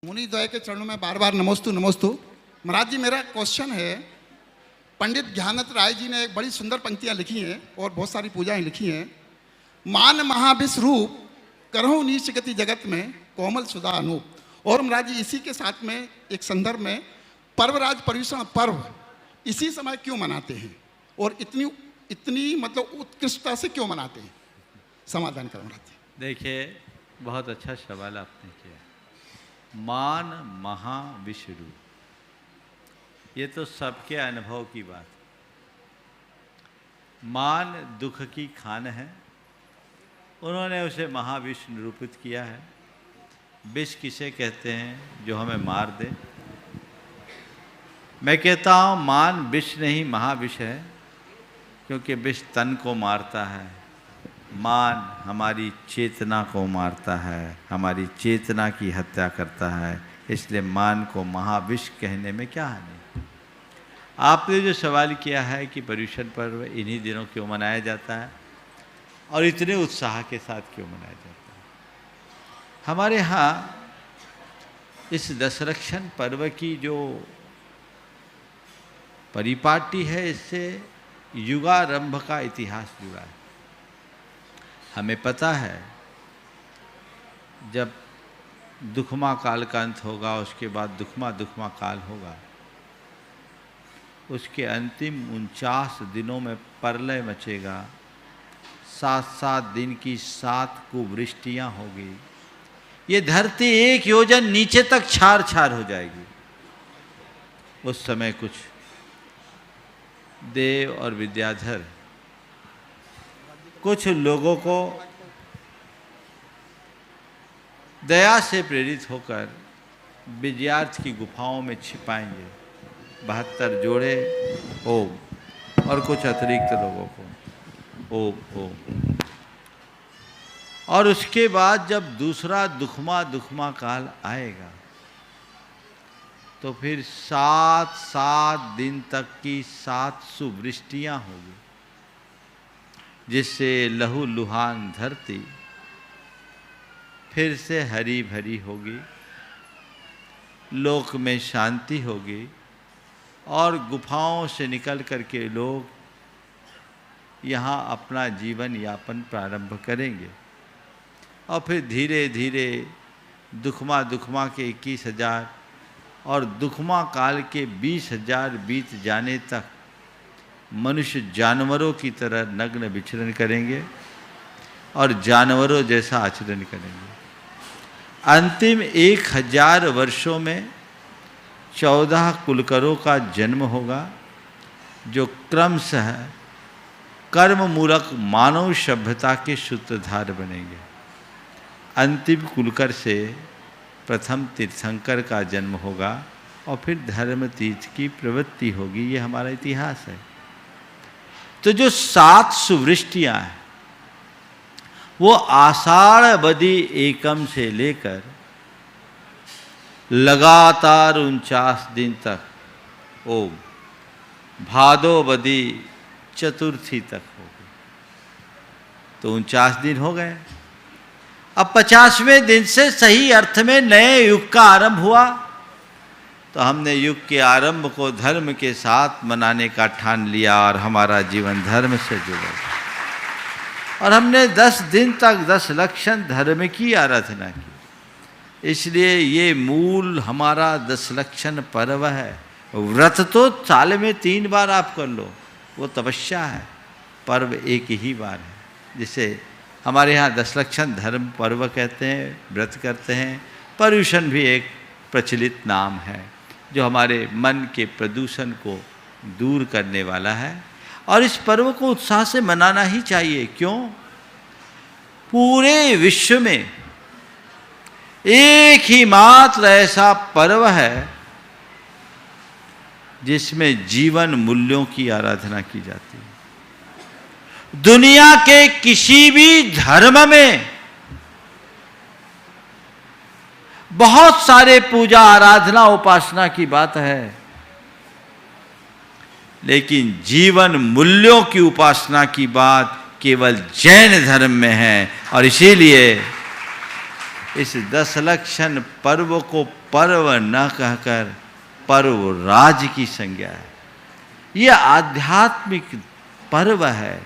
मुनि द्वय के चरणों में बार बार नमोस्तु नमोस्तु। महाराज जी, मेरा क्वेश्चन है, पंडित ज्ञानत राय जी ने एक बड़ी सुंदर पंक्तियां लिखी हैं और बहुत सारी पूजाएं लिखी हैं। मान महाविष रूप करहु नीच गति जगत में कोमल सुधा अनूप। और महाराज जी, इसी के साथ में एक संदर्भ में पर्वराज पर्यूषण पर्व इसी समय क्यों मनाते हैं और इतनी इतनी मतलब उत्कृष्टता से क्यों मनाते हैं? समाधान करो महाराज जी। देखिए, बहुत अच्छा सवाल आपने किया। मान महाविष्णु, ये तो सबके अनुभव की बात। मान दुख की खान है, उन्होंने उसे महाविष निरूपित किया है। विष किसे कहते हैं? जो हमें मार दे। मैं कहता हूँ मान विष नहीं महाविष है, क्योंकि विष तन को मारता है, मान हमारी चेतना को मारता है, हमारी चेतना की हत्या करता है। इसलिए मान को महाविष कहने में क्या हानि। आपने जो सवाल किया है कि पर्यूषण पर्व इन्हीं दिनों क्यों मनाया जाता है और इतने उत्साह के साथ क्यों मनाया जाता है, हमारे यहाँ इस दशरक्षण पर्व की जो परिपाटी है, इससे युगारंभ का इतिहास जुड़ा है। हमें पता है जब दुखमा काल का अंत होगा, उसके बाद दुखमा काल होगा, उसके अंतिम 49 दिनों में प्रलय मचेगा। 7-7 दिन की 7 कुवृष्टियाँ होगी। ये धरती 1 योजन नीचे तक छार छार हो जाएगी। उस समय कुछ देव और विद्याधर कुछ लोगों को दया से प्रेरित होकर विजयार्थ की गुफाओं में छिपाएंगे। 72 जोड़े ओम और कुछ अतिरिक्त लोगों को ओम। और उसके बाद जब दूसरा दुखमा काल आएगा तो फिर 7-7 दिन तक की 7 सुवृष्टियाँ होगी, जिससे लहू लुहान धरती फिर से हरी भरी होगी, लोक में शांति होगी और गुफाओं से निकल करके लोग यहाँ अपना जीवन यापन प्रारंभ करेंगे। और फिर धीरे धीरे दुखमा के 21,000 और दुखमा काल के 20,000 बीत जाने तक मनुष्य जानवरों की तरह नग्न विचरण करेंगे और जानवरों जैसा आचरण करेंगे। अंतिम 1000 वर्षों में 14 कुलकरों का जन्म होगा, जो क्रमशः कर्म मूलक मानव सभ्यता के सूत्रधार बनेंगे। अंतिम कुलकर से प्रथम तीर्थंकर का जन्म होगा और फिर धर्म तीर्थ की प्रवृत्ति होगी। ये हमारा इतिहास है। तो जो 7 सुवृष्टियाँ हैं वो आषाढ़ बदी एकम से लेकर लगातार 49 दिन तक ओम भादो बदी चतुर्थी तक होगी। तो 49 दिन हो गए। अब 50वें दिन से सही अर्थ में नए युग का आरंभ हुआ। तो हमने युग के आरंभ को धर्म के साथ मनाने का ठान लिया और हमारा जीवन धर्म से जुड़ा। और हमने 10 दिन तक 10 लक्षण धर्म की आराधना की। इसलिए ये मूल हमारा 10 लक्षण पर्व है। व्रत तो साल में 3 बार आप कर लो, वो तपस्या है। पर्व एक ही बार है, जिसे हमारे यहाँ 10 लक्षण धर्म पर्व कहते हैं, व्रत करते हैं। पर्यूषण भी एक प्रचलित नाम है, जो हमारे मन के प्रदूषण को दूर करने वाला है। और इस पर्व को उत्साह से मनाना ही चाहिए। क्यों? पूरे विश्व में एक ही मात्र ऐसा पर्व है जिसमें जीवन मूल्यों की आराधना की जाती है। दुनिया के किसी भी धर्म में बहुत सारे पूजा आराधना उपासना की बात है, लेकिन जीवन मूल्यों की उपासना की बात केवल जैन धर्म में है। और इसीलिए इस 10 लक्षण पर्व को पर्व न कहकर पर्व राज की संज्ञा है। ये आध्यात्मिक पर्व है।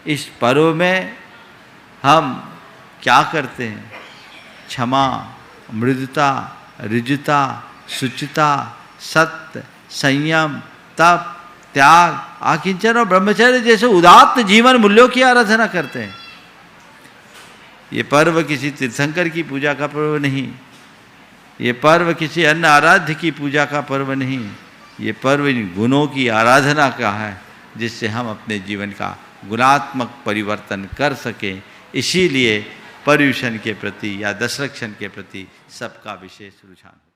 इस पर्व में हम क्या करते हैं? क्षमा, मृदुता, ऋजुता, शुचिता, सत्य, संयम, तप, त्याग, आकिंचन और ब्रह्मचर्य जैसे उदात्त जीवन मूल्यों की आराधना करते हैं। ये पर्व किसी तीर्थंकर की पूजा का पर्व नहीं, ये पर्व किसी अन्य आराध्य की पूजा का पर्व नहीं, ये पर्व इन गुणों की आराधना का है जिससे हम अपने जीवन का गुणात्मक परिवर्तन कर सकें। इसीलिए पर्युषण के प्रति या दशरक्षण के प्रति सबका विशेष रुझान।